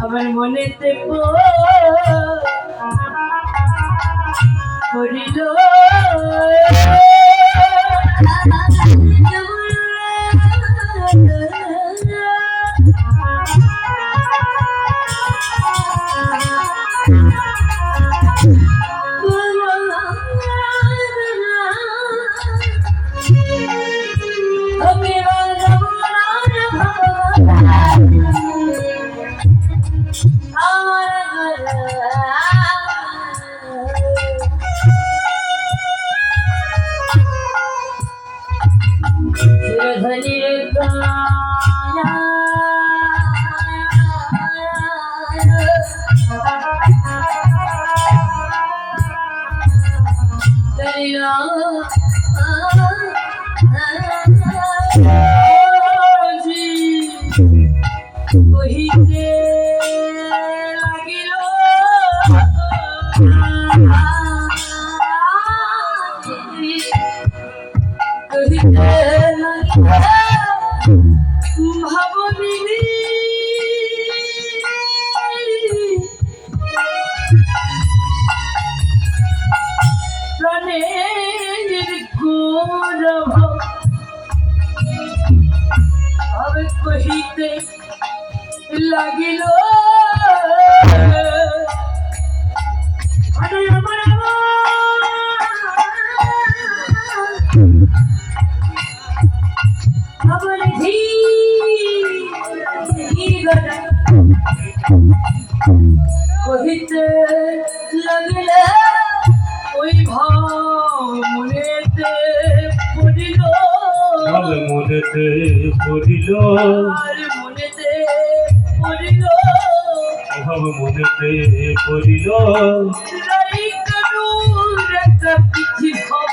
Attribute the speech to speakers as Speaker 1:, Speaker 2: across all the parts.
Speaker 1: আমার মনেতে পড়িল কহিতে লাগিল কহিতে লাগিলে ওই ভাব মনেতে পড়িল
Speaker 2: মনেতে পড়িল
Speaker 1: মনেতে পড়িল
Speaker 2: ভাব মনেতে পড়িল
Speaker 1: একটা পিঠি ভাব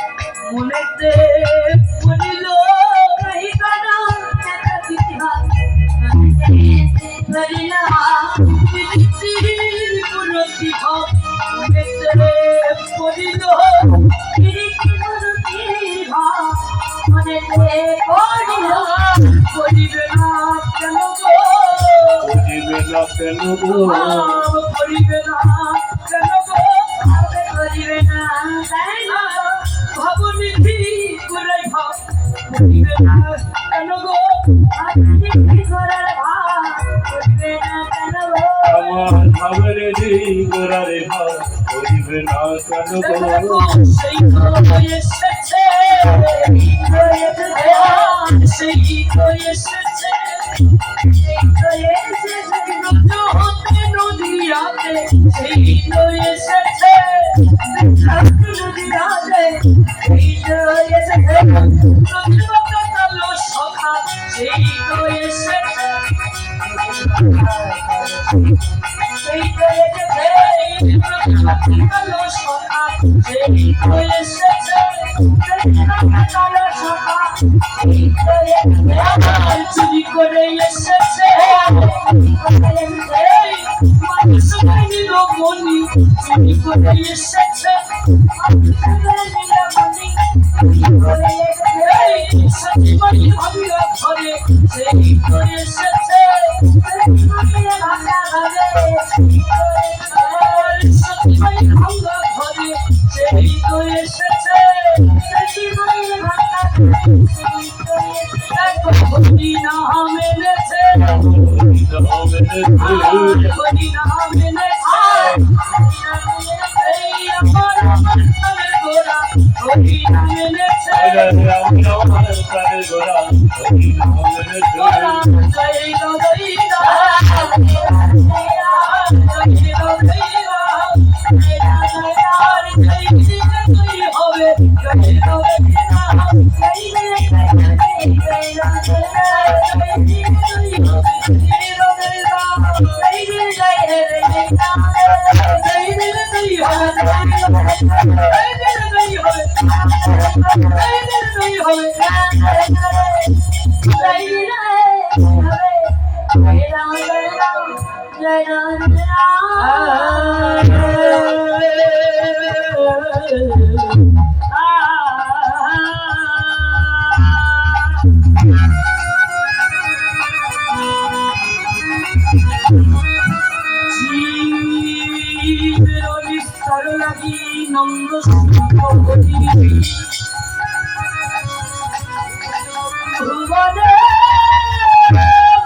Speaker 1: মনেতে পড়িল পড়িবে না কেন
Speaker 2: পড়িবে না কেন
Speaker 1: পড়িবে না কেন পড়িবে না ভাবনিধি করে ভাব পড়িবে না কেন গো
Speaker 2: আমার ভাবের গোড়ারে ভাব পড়িবে না কেন
Speaker 1: সেই এসেছে সেই এসেছে নদীয়াতে সেই এসেছে নদীয়াতে সেই এসেছে কালো সখা সেই এসেছে সেই এসেছে কালো সখা সেই এসেছে কালো সখা চুরি করে এসেছে মনি চুরি করে এসেছে সচিবাড়ি ভাবিয়া ঘরে সেই এসেছে সচিবাড়ি ভাঙ্গা ঘরে সেই এসেছে নাম এনেছে এই দিল তুই হবে এই দিল তুই হবে এই দিল তুই হবে নন্দ ভুবনে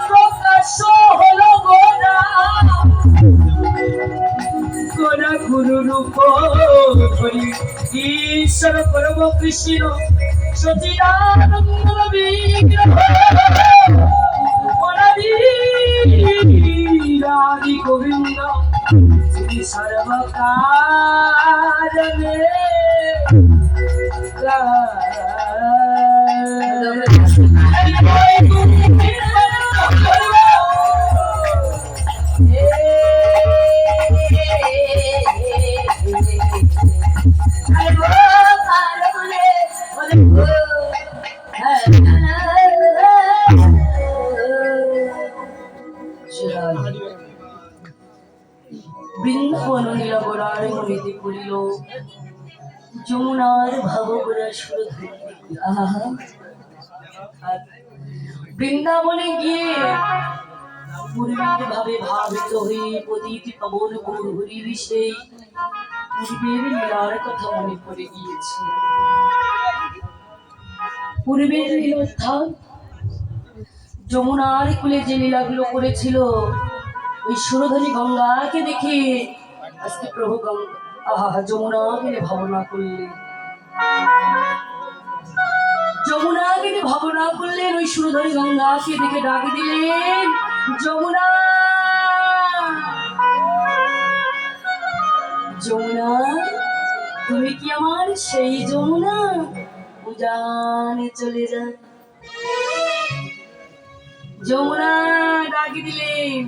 Speaker 1: প্রকাশ হলো গোনা গোনা গুরু রূপ ধরি ঈশ্বর পরম কৃষ্ণ সচিদানন্দ বিগ্রহ অনাদি গোবিন্দ শ্রী সর্বকারণে বৃন্দাবন নীলগড়ার মনিতে পড়িল যমুনার ভাবগড়া সুরধরি আহা বৃন্দাবনে গিয়ে পূর্বের ভাবে ভাবিত হয়ে পতিত পবন গৌরহরি সেই পূর্বের লীলার কথা মনে পড়ে গিয়েছে। পূর্বের লীলোত্থান যমুনার কুলে যে লীলাগুলো করেছিল ওই সুরধনী গঙ্গাকে দেখে আজকে প্রভু গঙ্গা যমুনাকে ভাবনা করলেন যমুনাকে ভাবনা করলেন ওই সুরধনী গঙ্গাকে দেখে ডাক দিলেন যমুনা যমুনা তুমি কি আমার সেই যমুনা উজানে চলে যা যমুনা ডাক দিলেন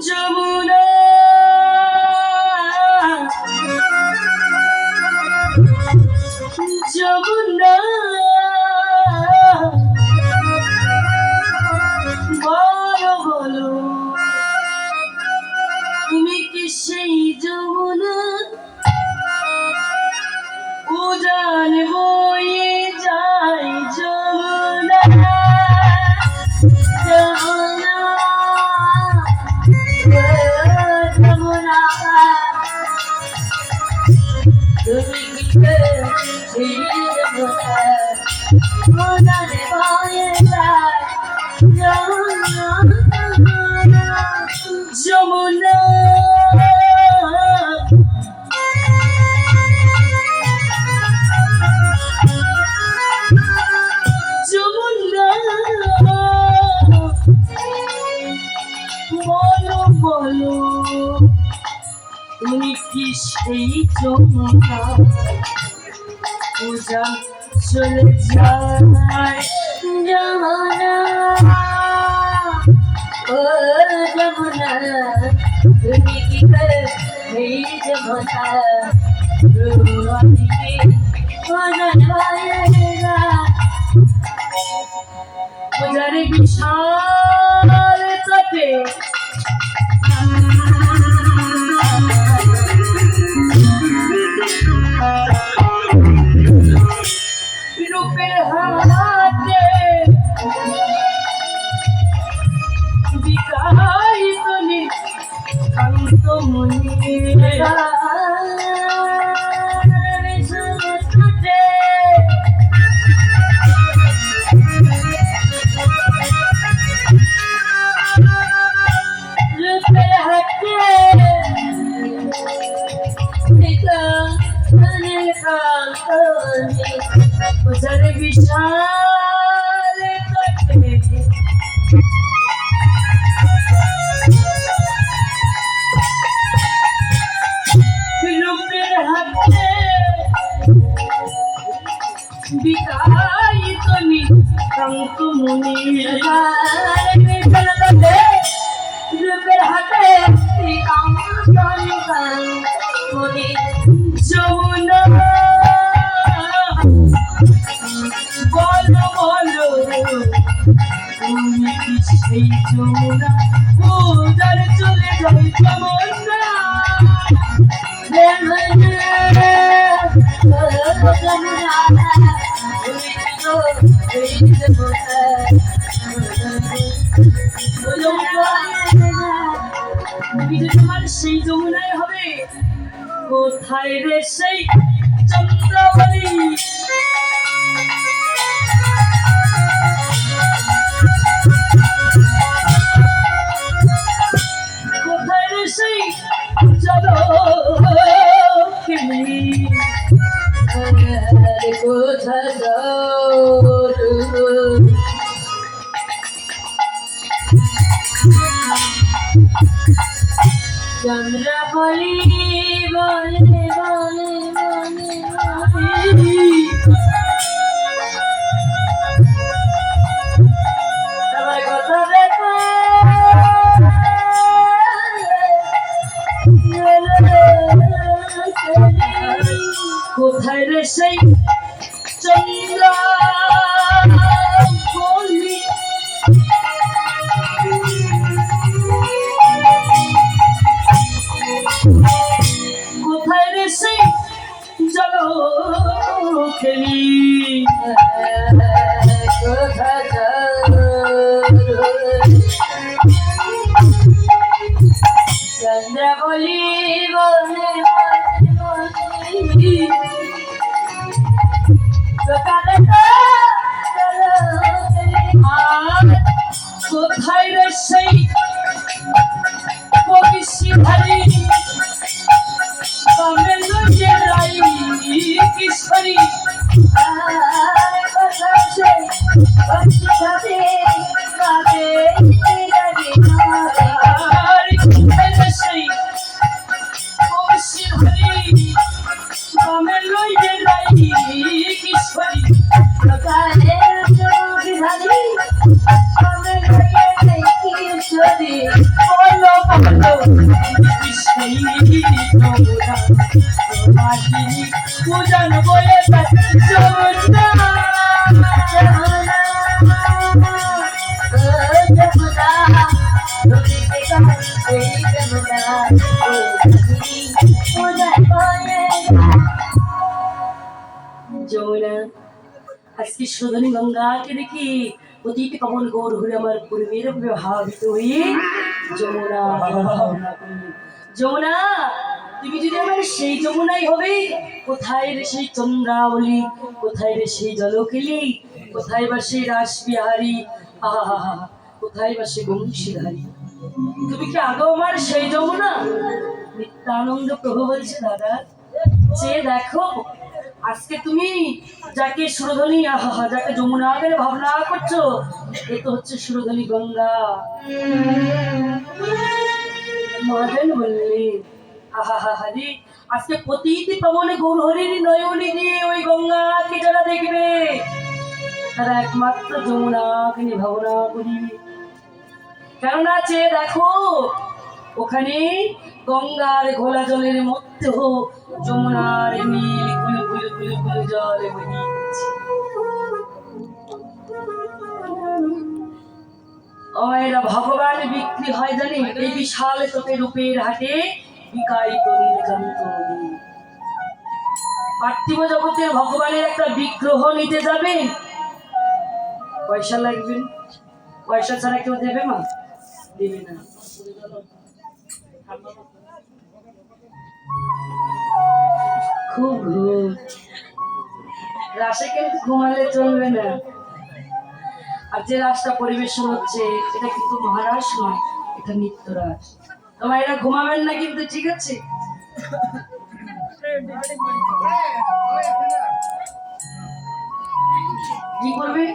Speaker 1: যমুনা যমুনা বলো বলো তুমি কি সেই যমুনা উজান বয়ে যায় যমুনা যমুনা যমুনা তুমি কি সেই যমুনা উজান বয়ে যায় যমুনা যমুনা বলো তুমি কি সেই যমুনা উজান চলে যায় যমুনা ও যমুনা তুমি কি সেই যমুনা উজারে বিশাল তটে রূপের হাতে বিকাইত নিকান্ত মুনি রূপের হাতে উজারে বিশাল তটে রূপের হাতে বিকাইত নিকান্ত মুনি যমুনা উদার চলে যাই যমুনা তুমি যে তোমার সেই যমুনায় হবে কোথায় রে সেই চন্দ্রাবলী কোথায় রে সেই জলখিনি কোথায় চন্দ্রাবলী বলে বলে বলে আমার কথা দেখো কোথায় রে সেই চন্দ্রাবলী কোথায় রে সেই জলখিনি কোথায় চন্দ্রাবলী বলে কোথায় রে সেই কবিশিধারী কিশোরী পূজন বলে যমুনা যমুনা আজকে সুধনী গঙ্গাকে দেখি অতীতে কমল গৌর হলে আমার পূর্বের প্রভাবিত হয়ে যমুনা যমুনা তুমি যদি আমার সেই যমুনাই হবে কোথায় রে সেই চন্দ্রাবলী কোথায় রে সেই জলকেলি কোথায় বা সেই রাসবিহারী আহা কোথায় বা সেই বংশীধারী তুমি কি আগো আমার সেই যমুনা নিত্যানন্দ প্রভু বলছে দাদা চেয়ে দেখো আজকে তুমি যাকে সুরধনী যাকে যমুনা বলে ভাবনা করছো এ তো হচ্ছে সুরধনী গঙ্গা মহাজন বললেন আহাহারি আজকে প্রতিটি পবনে গৌরহরির নয়নী দিয়ে ওই গঙ্গাকে যারা দেখবে তারা একমাত্র যমুনাকে নিয়ে ভাবনা করিবে কেননা চেয়ে দেখো ওখানে গঙ্গার ঘোলা জলের মধ্যেও যমুনার নীল কুলু কুলু কুলু কুলু জলে বহিছে এরা ভগবান বিক্রি হয় জানি এই বিশাল তোতে রূপের হাটে বিকারিত নীলকান্ত পার্থিব জগতের ভগবানের একটা বিগ্রহ নিতে যাবেন পয়সা লাগবে পয়সা ছাড়া কেউ দেবে মা দেবে না খুব ঘুম রাসে কিন্তু ঘুমালে চলবে না আর যে রাসটা পরিবেশন হচ্ছে এটা কিন্তু মহারাস নয় এটা নিত্য রাস তোমার এরা ঘুমাবেন না কিন্তু ঠিক আছে কি করবে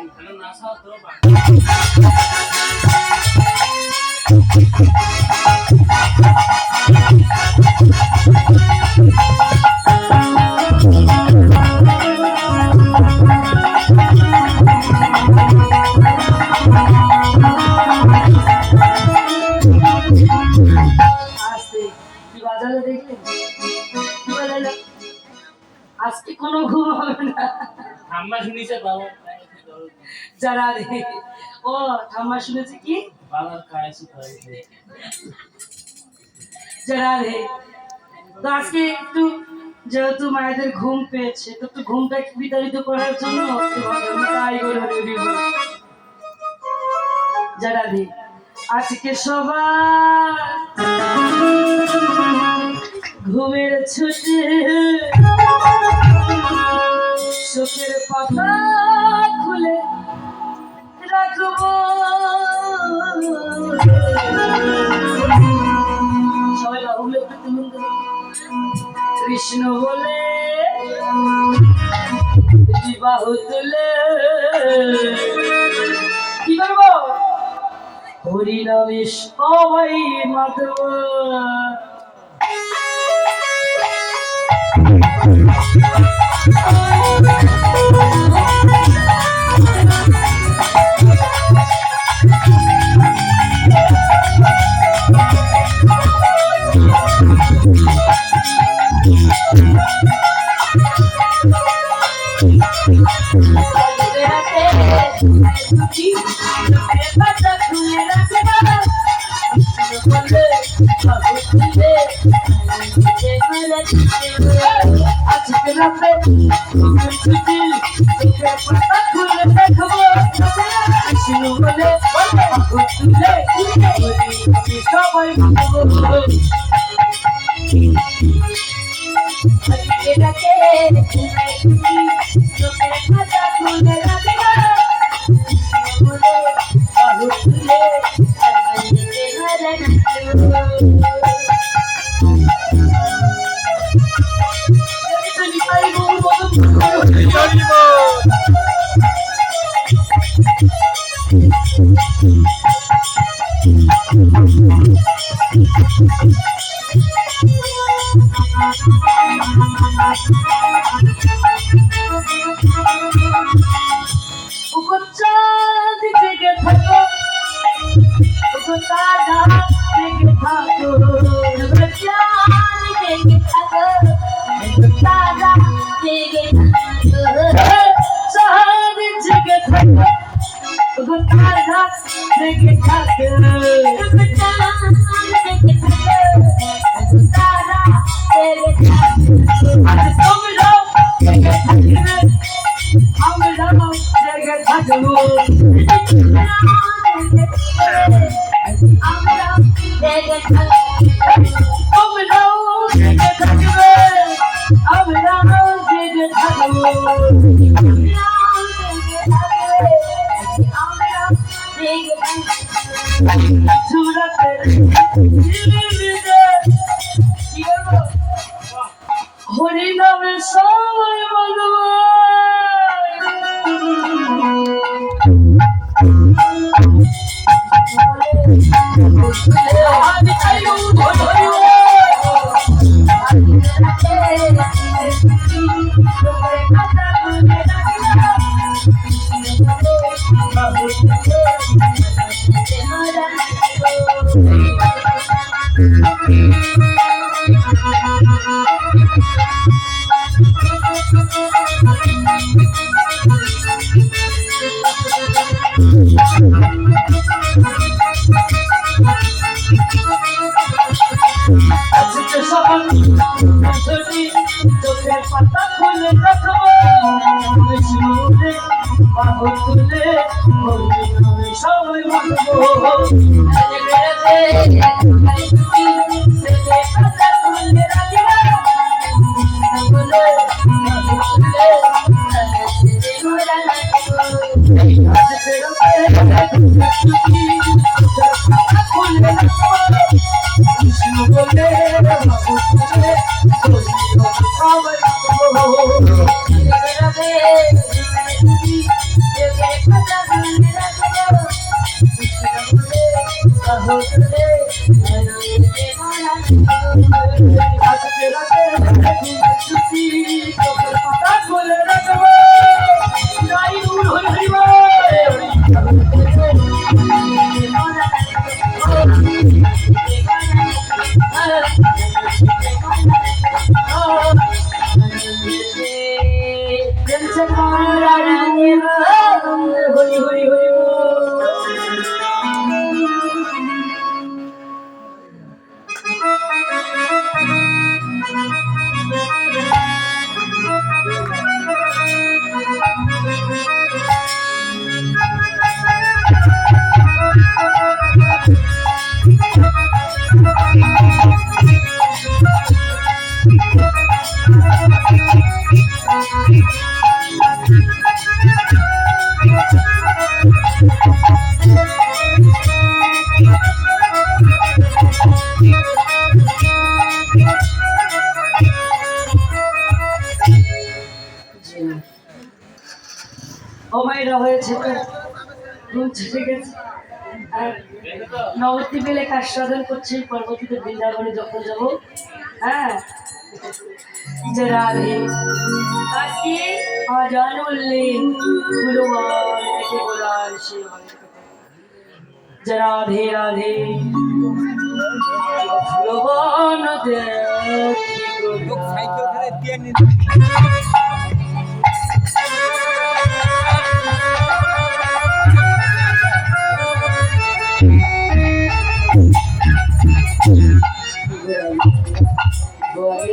Speaker 1: আজকে কোনো ঘুম হবে না
Speaker 2: আম্মা শুনিছে বাবা
Speaker 1: যারা রে ও ঠাম্মা শুনেছি কি যারা রে তো আজকে একটু যেহেতু মায়েদের ঘুম পেয়েছে তো একটু ঘুমটাকে বিতাড়িত করার জন্য যারা রে আজকে সবার ঘুমের ছুটে চোখের পাতা খুলে রাখবো সবাই বাহুল একটু তুলুন তো। কৃষ্ণ বলে বাহু তুলে কি করবো হরি নামে সবাই মাতব আজকে রাতে সবাই চাঁদ থেকে থাকো তারা থেকে থাকো চাঁদ থেকে থাকো তারা থেকে চাঁদ থেকে থাকো তারা থেকে থাকো তারা থেকে থাকো আমরা জেগে থাকবো আমরা জেগে আমরাও জেগে থাকবে আমরাও জেগে থাকবো হরি নামে সবাই বলবো আমি চাই আজকে সবাই চোখের পাতা খুলে রাখবো বিষ্ণুরে বাহু তুলে সবাই মানবো হয়েছে তো ঘুম ছুটে গেছে। আর নবদ্বীপ এলাকা আস্বাদন করছে পরবর্তীতে বৃন্দাবনে যখন যাব। হ্যাঁ, যে রাধে আজকে আজান বললেন ফুলবান দেখে বলার সে যে রাধে রাধে ফুলবান দেখি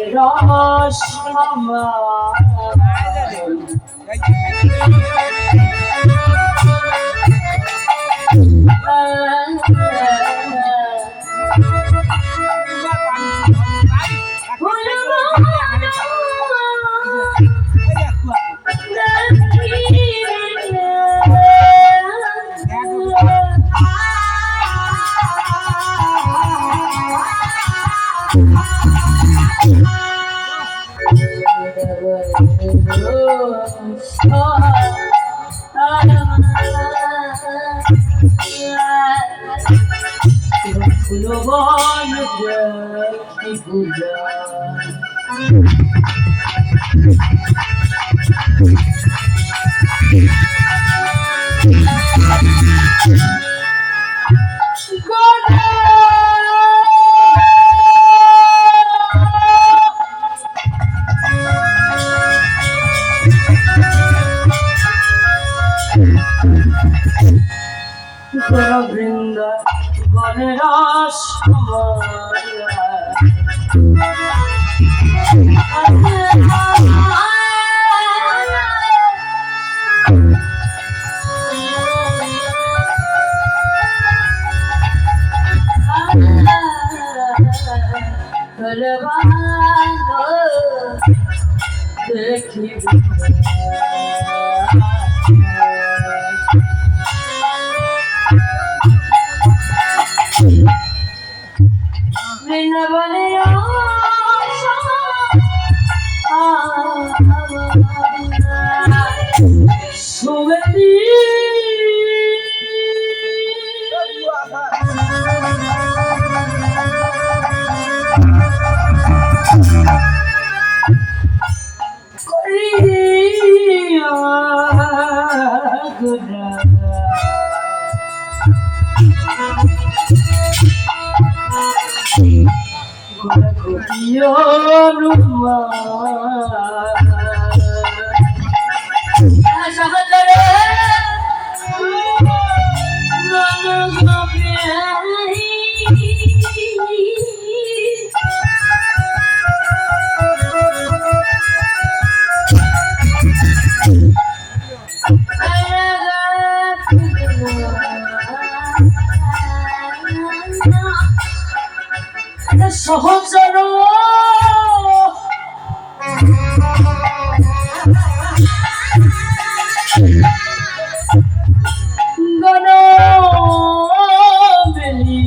Speaker 1: রস ফুলবান দেখি পূজা বৃন্দা বনে রস দেখি বৃন্দাবনে সুগন্ধি সহচর গণ বেলি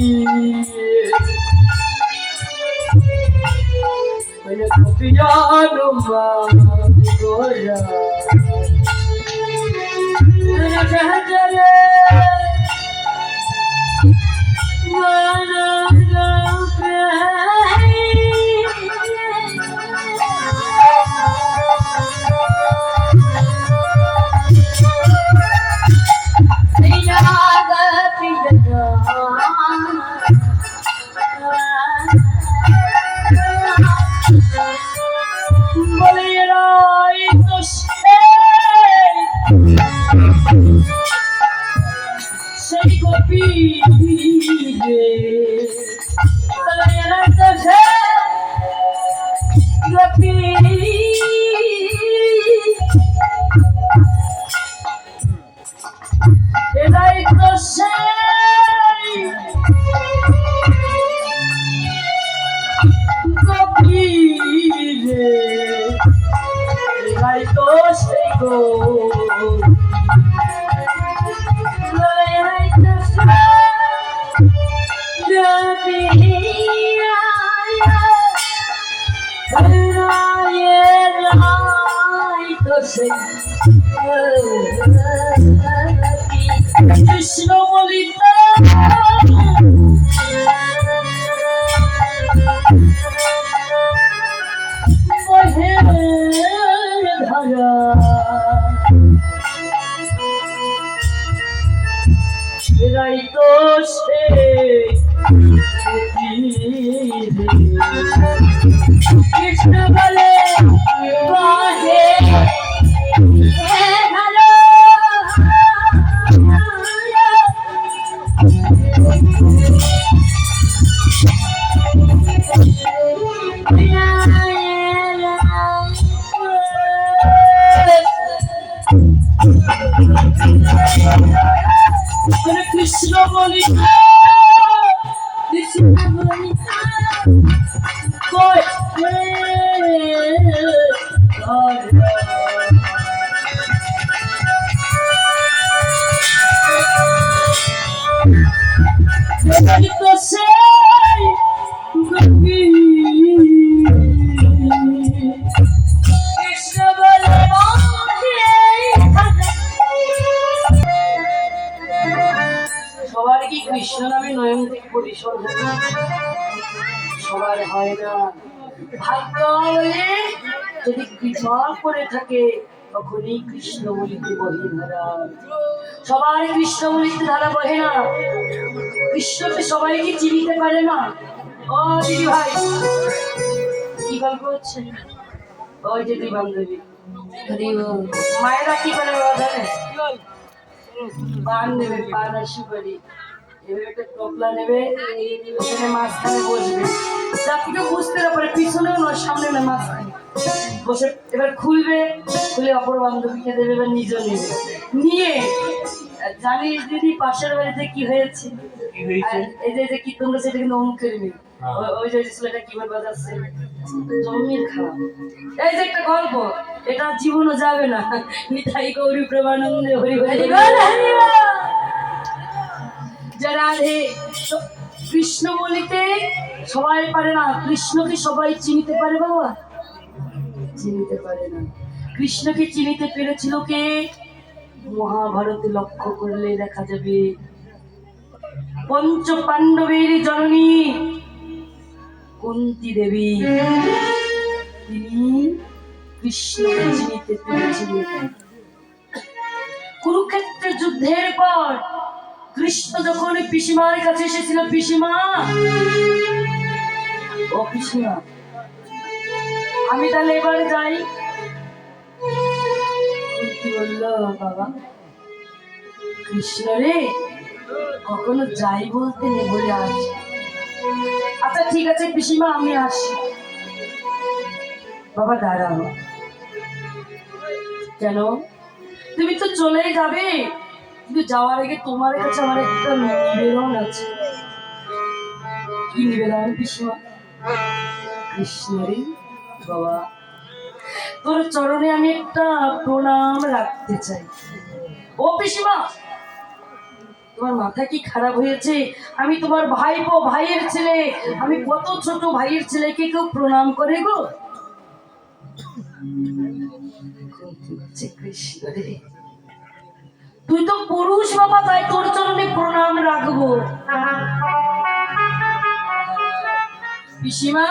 Speaker 1: সেই কৃষ্ণ বলিতা বহে ধারা রাই তো সে কৃষ্ণ বলে বহে ধারা কৃষ্ণ বলিতা কৃষ্ণ বলিতা কই তো সেই গোপী কৃষ্ণ বলে সবার কি কৃষ্ণ নামে নয়ন থেকে পরিসর সবার হয় না ভাগ্য বলে যদি কৃপা করে থাকে তখনই কৃষ্ণ বলিতে বহে ধারা সবার কৃষ্ণ বলিতে ধারা বহে না কৃষ্ণকে সবাইকে চিনিতে পারে না ও দিদি ভাই কি গল্প হচ্ছে ওই যে দুই বান্ধবী মায়েরা কি করে বাবা জানে পান নেবে পান আর সুপারি এবার একটা টোপলা নেবে ওখানে মাঝখানে বসবে যাত্রীকে বুঝতে না পারে পিছনেও নয় সামনে না মাঝখানে বসে এবার খুলবে খুলে অপর বান্ধবীকে দেবে এবার নিজেও নেবে নিয়ে জানিস দিদি পাশের বাড়িতে কি হয়েছে এই যে কীর্তন করছে এটা কিন্তু অমুকের মেয়ে ওই যে ছেলেটা কিবোর্ড বাজাচ্ছে জমির খাওয়া এই যে একটা গল্প এটা জীবনও যাবে না নিতাই গৌরী প্রেমানন্দে হরি হরি যারা কৃষ্ণ বলিতে সবাই পারে না কৃষ্ণকে সবাই চিনতে পারে বাবা চিনতে পারে না কৃষ্ণকে চিনিতে পেরেছিল কে মহাভারতে লক্ষ্য করলে দেখা যাবে পঞ্চ পাণ্ডবের জননী কুন্তী দেবী তিনি কৃষ্ণকে চিনিতে পেরেছিলেন কুরুক্ষেত্রের যুদ্ধের পর কৃষ্ণ যখন পিসিমার কাছে এসেছিল পিসিমা ও পিসিমা আমি তাহলে এবার যাই কুন্তী বলল বাবা কৃষ্ণ রে কখনো যাই বলতে নেই বলে আসি আচ্ছা ঠিক আছে পিসিমা আমি আসি বাবা দাঁড়াও কেন তুমি তো চলেই যাবে কিন্তু যাওয়ার আগে তোমার কাছে আমার একটা নিবেদন আছে কি নিবেদন পিসিমা কৃষ্ণ রে বাবা তোর চরণে আমি একটা প্রণাম রাখতে চাই ও পিসিমা তোমার মাথা কি খারাপ হয়েছে আমি তোমার ভাইপো ভাইয়ের ছেলে আমি কত ছোট ভাইয়ের ছেলেকে কেউ প্রণাম করে গো কৃষ্ণ রে তুই তো পুরুষ বাবা তাই তোর চরণে প্রণাম রাখবো পিসিমা